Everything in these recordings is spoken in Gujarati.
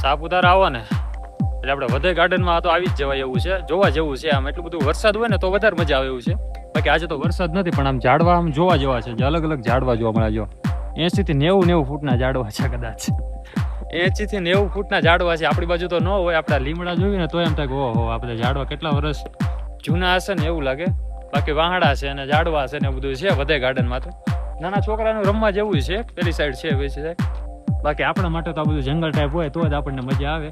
સાપુતારા આવો ને એટલે આપણે વધે ગાર્ડનમાં તો આવી જ જવાય એવું છે, જોવા જેવું છે. આમ એટલું બધું વરસાદ હોય ને તો વધારે મજા આવે એવું છે. બાકી આજે તો વરસાદ નથી, પણ આમ ઝાડવા આમ જોવા જેવા છે, જે અલગ અલગ ઝાડવા જોવા મળે. જો 80 થી 90 ફૂટના ઝાડવા છે, કદાચ 80 થી 90 ફૂટના ઝાડવા છે. આપણી બાજુ તો ન હોય, આપણા લીમડા જોઈએ ને તો એમ થાય કે ઓહો આ બધા ઝાડવા કેટલા વર્ષ જૂના હશે ને એવું લાગે. બાકી વાહડા છે અને ઝાડવા છે ને બધું છે વધે ગાર્ડનમાં. તો નાના છોકરાનું રમવા જેવું છે, પેલી સાઈડ છે વેચી સાઈડ. બાકી આપણા માટે તો આ બધું જંગલ ટાઈપ હોય તો જ આપણને મજા આવે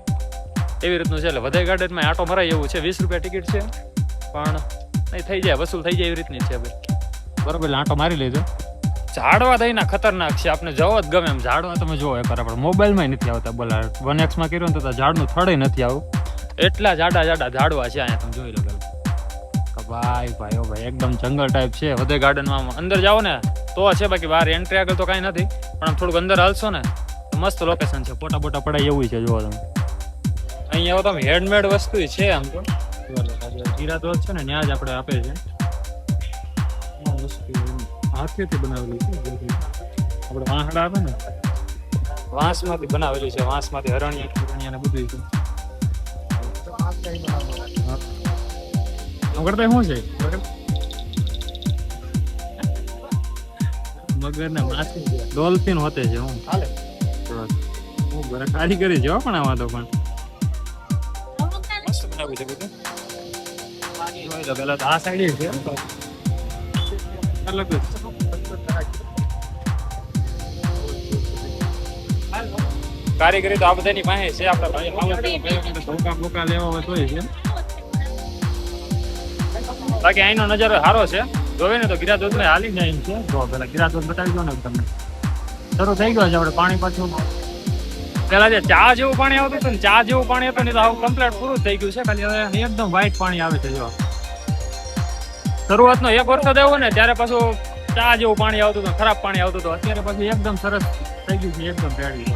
એવી રીતનું છે. એટલે વધે ગાર્ડનમાં આટો મરાય એવું છે. 20 રૂપિયા ટિકિટ છે, પણ નહીં થઈ જાય, વસૂલ થઈ જાય એવી રીતની છે ભાઈ. બરોબર, એટલે આટો મારી લેજો. ઝાડવા દહીંના ખતરનાક છે, આપણે જવો જ ગમે એમ. ઝાડવા તમે જોવો એકવાર આપણે મોબાઈલમાં નથી આવતા. બોલા 1x માં કર્યું ને તો ઝાડનું થડે નથી આવું, એટલા જાડા ઝાડવા છે અહીંયા. તમે જોઈ લો ભાઈ ભાઈ ઓ ભાઈ, એકદમ જંગલ ટાઈપ છે વધે ગાર્ડનમાં. અંદર જાઓ ને તો છે, બાકી બહાર એન્ટ્રી આગળ તો કાંઈ નથી. પણ આમ થોડુંક અંદર હાલશો ને મસ્ત લોકેશન છે, ફોટા બોટા પડાય એવું છે. જોવો તમે અહીંયા તમે હેન્ડમેડ વસ્તુ છે આમ તો. જીરા દોધ છે ને ત્યાં જ આપણે આપે છે હાથેથી બનાવેલું છે. આપણે વાંસડા આપે ને વાંસમાંથી બનાવેલું છે, વાંસમાંથી હરણિયા ને બધું છે. કરતા શું છે મગર ને માછી ડોલ્ફિન હોતે છે. હું બરા કારીગરી છે પણ આમાં તો પણ મસ્ત બનાવ્યું છે બધું. જોઈ લો પેલા તો આ સાઈડ છે અલગ કારીગરી તો આ બધાની પાસે છે. આપડા ધોકા બોકા લેવા હોય તોય છે. બાકી અહીંનો નજારો સારો છે. જોવે ને તો ગિરાદોધ ને હાલી જાય છે. જો પેલા ગિરાદોધ બતાવી દો ને તમને. શરૂ થઈ ગયો છે આપણે પાણી પાછું. પેલા જે ચા જેવું પાણી આવતું હતું ને, ચા જેવું પાણી હતું ને તો આવું કમ્પ્લીટ પૂરું થઈ ગયું છે. ખાલી હવે એકદમ વ્હાઈટ પાણી આવે છે. જો શરૂઆતનો એક વરસાદ આવ્યો ને ત્યારે પાછું ચા જેવું પાણી આવતું હતું, ખરાબ પાણી આવતું હતું. અત્યારે પાછું એકદમ સરસ થઈ ગયું છે, એકદમ રેડી.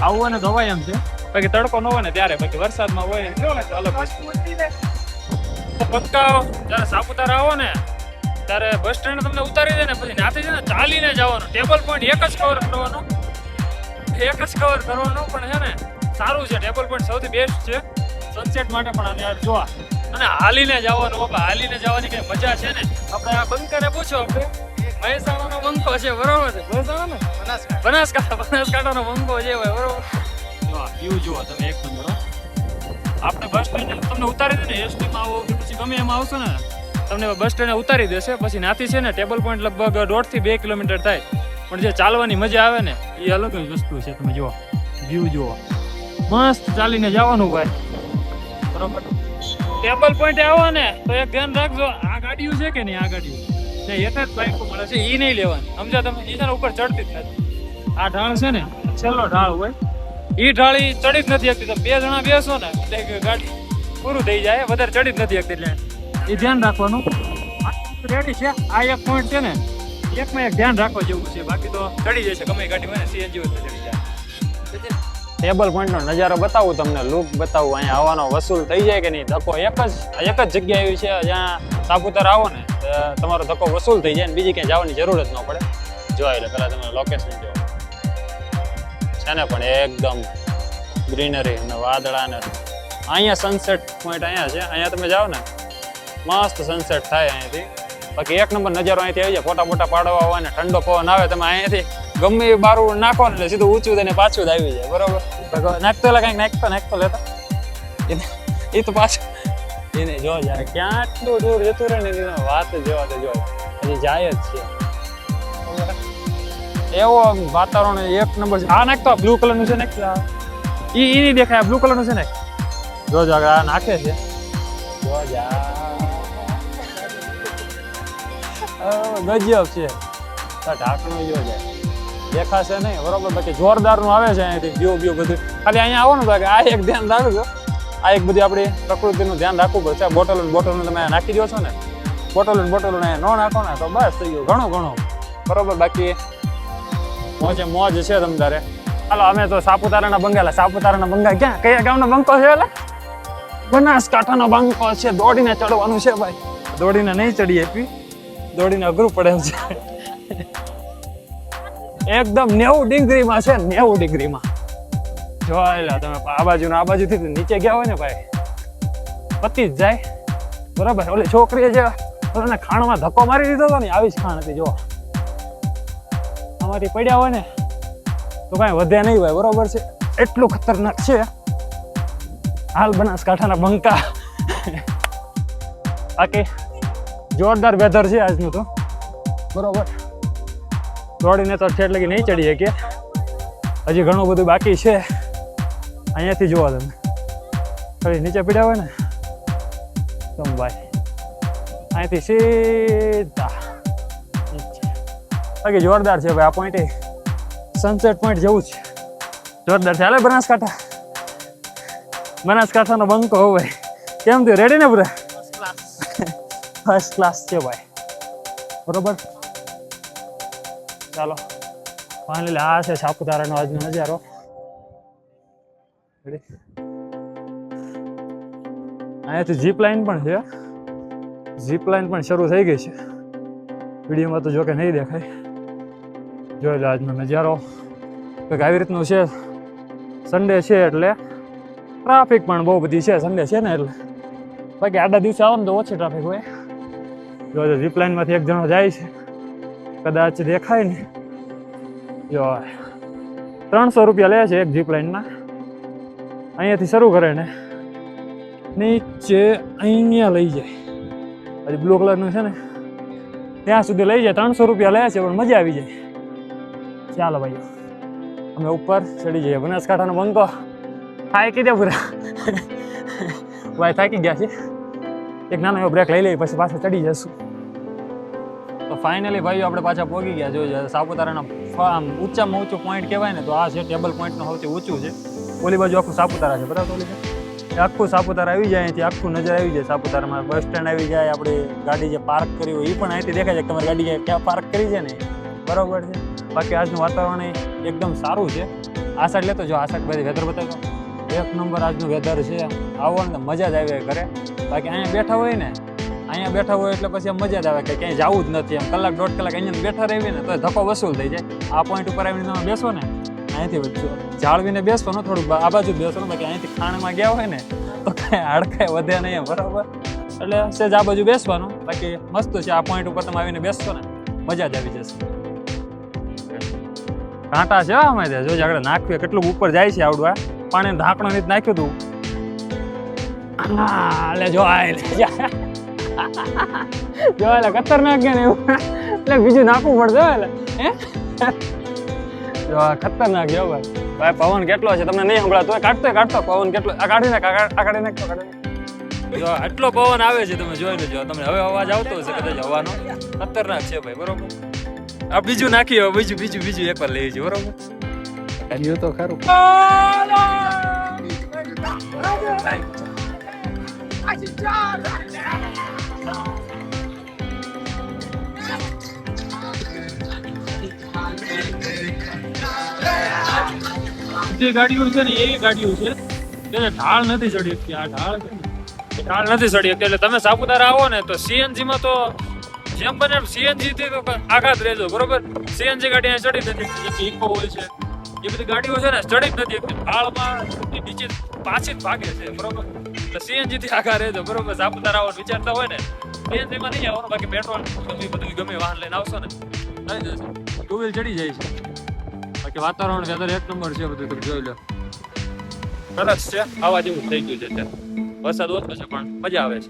આવું હોય ને તો હોય એમ છે. બાકી તડકો ન હોય ને ત્યારે, બાકી વરસાદમાં હોય ને અલગ વસ્તુ. પક્કા જયારે સાપુતારા આવો ને ત્યારે બસ સ્ટેન્ડ તમને ઉતારી દે ને પછી ત્યાંથી છે ને ચાલીને જવાનું. ટેબલ પોઈન્ટ એક જ કવર કરવાનો, પણ છે ને સારું છે. ટેબલ પોઈન્ટ સૌથી બેસ્ટ છે સનસેટ માટે પણ. અને યાર જોવા અને હાલીને જવાનું બાપા, હાલીને જવાની કઈ મજા છે ને. આપણે આ બંકાને પૂછો, આપણે મહેસાણાનો બંકો છે બરોબર છે. મહેસાણા ને બનાસકાંઠાનો બંકો છે ભાઈ બરોબર. વ્યૂ જુઓ તમે એક નંબર. આપણે બસ સ્ટેન્ડ તમને ઉતારી દે ને, એસટી માં આવો કે પછી ગમે એમાં આવશો ને તમને બસ સ્ટેન્ડ ઉતારી દેશે. પછી ત્યાંથી છે ને ટેબલ પોઈન્ટ લગભગ 1.5 થી 2 કિલોમીટર થાય. પણ જે ચાલવાની મજા આવે ને એ અલગ જ વસ્તુ છે. તમે જુઓ વ્યૂ જુઓ, મસ્ત ચાલીને જવાનું ભાઈ બરોબર. ટેબલ પોઈન્ટ આવો ને તો એક ધ્યાન રાખજો, આ ગાડીઓ છે કે નહીં, આ ગાડીઓ એક જ બાઈકો મળે છે, એ નહીં લેવાની સમજ્યા તમે. એ ઉપર ચડતી જ નથી. આ ઢાળ છે ને છેલ્લો ઢાળ હોય, એ ઢાળી ચડી જ નથી શકતી. તમે 2 જણા બેસો ને એટલે ગાડી પૂરું થઈ જાય, વધારે ચડી જ નથી શકતી. એટલે એ ધ્યાન રાખવાનું. રેડી છે આ એક પોઈન્ટ છે ને, એકમાં એક ધ્યાન રાખવા જેવું છે. બાકી તો ચડી જશે ગમે ગાડી હોય ને, સીએનજી હોય તો ચડી જાય. ટેબલ પોઈન્ટનો નજારો બતાવું તમને, લુક બતાવું. અહીંયા આવવાનો વસૂલ થઈ જાય કે નહીં. ધક્કો એક જ જગ્યા એવી છે જ્યાં સાપુતારા આવો ને તમારો ધક્કો વસૂલ થઈ જાય ને બીજી ક્યાંય જવાની જરૂર જ ન પડે. જોઈ લો પેલા તમે લોકેશન જો છે ને, પણ એકદમ ગ્રીનરી અને વાદળા ને અહીંયા સનસેટ પોઈન્ટ અહીંયા છે. અહીંયા તમે જાઓ ને મસ્ત સનસેટ થાય અહીંયાથી. બાકી એક નંબર નજારો અહીંથી આવી જાય. ફોટા મોટા પાડવા હોય ને ઠંડો પવન આવે, તમે અહીંયાથી ગમે એ બારું નાખો ને એટલે સીધું ઊંચું થઈને પાછું જ આવી જાય બરોબર. નાખતો એટલે કંઈક નાખતો લેતા એ તો પાછું એને જો જાય ક્યાં આટલું દૂર જતું રહે ને એની વાત જેવા તો જોઈ હજી જાય જ છે. એવો વાતાવરણ એક નંબર છે. આ નાખતો બ્લુ કલરનું છે ને, એ નહીં દેખાય. બ્લુ કલરનું છે ને, જોજો આગળ આ નાખે છે. ગજબ છે. ઢાંકણું જો જાય દેખાશે નહીં બરોબર. બાકી જોરદાર નું આવે છે અહીંયાથી વ્યૂ બધું. ખાલી અહીંયા આવો ને તો આ એક ધ્યાન રાખજો, આ એક બધી આપણી પ્રકૃતિનું ધ્યાન રાખવું પડશે. બોટલ તમે નાખી દો છો ને, બોટલ અહીંયા ન નાખો ને તો બસ થઈ ગયું ઘણું બરોબર. બાકી મોજ છે તમતારે. હાલો અમે તો સાપુતારાના બંગા ક્યાં કયા ગામનો બંકો છે? એટલે બનાસકાંઠાનો બંકો છે. દોડીને ચડવાનું છે ભાઈ. દોડીને નહીં ચડી આપી, દોડીને અઘરું પડે એમ છે. એકદમ 90 ડિગ્રીમાં છે, 90 ડિગ્રીમાં જોઈ લો તમે આ બાજુ ને આ બાજુથી નીચે ગયા હોય ને ભાઈ પતી જ જાય બરાબર. ઓલી છોકરીએ જે એને ખાણમાં ધક્કો મારી દીધો હતો ને આવી જ ખાણ હતી. જો આમાંથી પડ્યા હોય ને તો કાંઈ વધે નહીં ભાઈ બરોબર છે. એટલું ખતરનાક છે હાલ બનાસકાંઠાના બંકા. બાકી જોરદાર વેધર છે આજનું તો બરોબર. દોડીને તો ઠેઠ લગી નહીં ચડીએ કે હજી ઘણું બધું બાકી છે. અહીંયાથી જોવા તમે થોડી નીચે પીડ્યા હોય ને તમ ભાઈ અહીંયાથી સીધા બાકી જોરદાર છે ભાઈ. આ પોઈન્ટ સનસેટ પોઈન્ટ જેવું છે જોરદાર છે. હાલે બનાસકાંઠાનો બંકો હો ભાઈ. કેમ થયું રેડી ને પૂરા ફર્સ્ટ ક્લાસ છે ભાઈ બરોબર. ચાલો ફાઇનલી આ છે સાપુતારાનો આજનો નજારો. અહીંયાથી જીપ લાઇન પણ છે. જીપ લાઇન પણ શરૂ થઈ ગઈ છે. વિડીયોમાં તો જોકે નહીં દેખાય. જોઈ લો આજનો નજારો કંઈક આવી રીતનું છે. સન્ડે છે એટલે ટ્રાફિક પણ બહુ બધી છે. સન્ડે છે ને એટલે બાકી આડા દિવસે આવો ને તો ઓછી ટ્રાફિક હોય. જો જીપ લાઇનમાંથી એક જણો જાય છે કદાચ દેખાય ને. જો 300 રૂપિયા લે છે એક જીપ લાઇનના. અહીંયાથી શરૂ કરે ને નીચે અહીંયા લઈ જાય. હજી બ્લુ કલરનું છે ને ત્યાં સુધી લઈ જાય. 300 રૂપિયા લે છે પણ મજા આવી જાય. ચાલો ભાઈ અમે ઉપર ચડી જઈએ. બનાસકાંઠાનો બંકો થાકી દે પૂરા ભાઈ થાકી ગયા છે. એક નાનો એવો બ્રેક લઈ લઈએ પછી પાછા ચડી જશું. તો ફાઇનલી ભાઈઓ આપણે પાછા પહોંચી ગયા. જોઈએ સાપુતારાના આમ ઊંચામાં ઊંચું પોઈન્ટ કહેવાય ને તો આ છે. ટેબલ પોઈન્ટનું સૌથી ઊંચું છે. ઓલી બાજુ આખું સાપુતારા છે બરાબર. ઓલી એ આખું સાપુતારા આવી જાય. અહીંથી આખું નજર આવી જાય સાપુતારામાં. બસ સ્ટેન્ડ આવી જાય. આપણી ગાડી જે પાર્ક કરી હોય એ પણ અહીંથી દેખાય છે કે તમારી ગાડી ક્યાં પાર્ક કરી છે ને બરાબર છે. બાકી આજનું વાતાવરણ એકદમ સારું છે. આ સાઈડ લેતો જો આ સાઈડ બધી વેધર બતાવતો એક નંબર આજનું વેધર છે. આવવાનું તો મજા જ આવે કરે. બાકી અહીંયા બેઠા હોય ને એટલે પછી આમ મજા જ આવે કે ક્યાંય જવું જ નથી. એમ કલાક દોઢ કલાક અહીંયા બેઠા રહેવી ને તો ધક્કો વસૂલ થઈ જાય. આ પોઈન્ટ ઉપર આવીને તમે બેસો ને અહીંયાથી જાળવીને બેસવાનું થોડુંક આ બાજુ જ બેસવાનું. બાકી અહીંયાથી ખાણમાં ગયા હોય ને તો કાંઈ હાડકાંઈ વધે નહીં બરાબર. એટલે સેજ આ બાજુ બેસવાનું. બાકી મસ્ત છે. આ પોઈન્ટ ઉપર તમે આવીને બેસશો ને મજા જ આવી જશે. કાંટા છે અમે જોજે આગળ નાખ્યું કેટલું ઉપર જાય છે. આવડું આ પાણી ઢાંકણું નથી નાખ્યું હતું. એટલે જો એટલે ખતરનાક કે ને એટલે બીજું નાખવું પડશે એટલે જો ખતરનાક જો ભાઈ. પવન કેટલો છે તમને નહીં સંભળાતો હોય. કાઢતો પવન કેટલો આ કાઢી નાખ જો આટલો પવન આવે છે. તમે જોઈ લેજો. તમને હવે અવાજ આવતો હશે કદાચ હવાનો. ખતરનાક છે ભાઈ બરોબર. આ બીજું નાખી હવે બીજું એક વાર લઈ જજો બરોબર. કર્યું તો ખરું. જે ગાડીઓ છે ને એ ગાડીઓ છે તેને ઢાળ નથી ચડી શકતી. આ ઢાળ નથી ચડી શકતી. એટલે તમે સાપુતારા આવો ને તો સીએનજી માં તો જેમ બને સીએનજી થી તો આઘાત રહેજો બરોબર. સીએનજી ગાડી અહીંયા ચડી નથી શકતી. ઇકો હોય છે એ બધી ગાડીઓ છે ને ચડી જ નથી શકતી. ઢાળમાં નીચે પાછી જ ભાગે છે બરોબર. એટલે સીએનજી થી આઘા રહેજો બરોબર. સાપુતારા આવો વિચારતા હોય ને સીએનજી માં નહીં આવવાનું. બાકી પેટ્રોલ ગમે વાહન લઈને આવશો ને થઈ જશે. ટુ વ્હીલ ચડી જાય છે. બાકી વાતાવરણ વેધર એક નંબર છે. બધું તમે જોઈ લો સરસ છે. આવા જેવું થઈ ગયું છે. વરસાદ ઓછો છે પણ મજા આવે છે.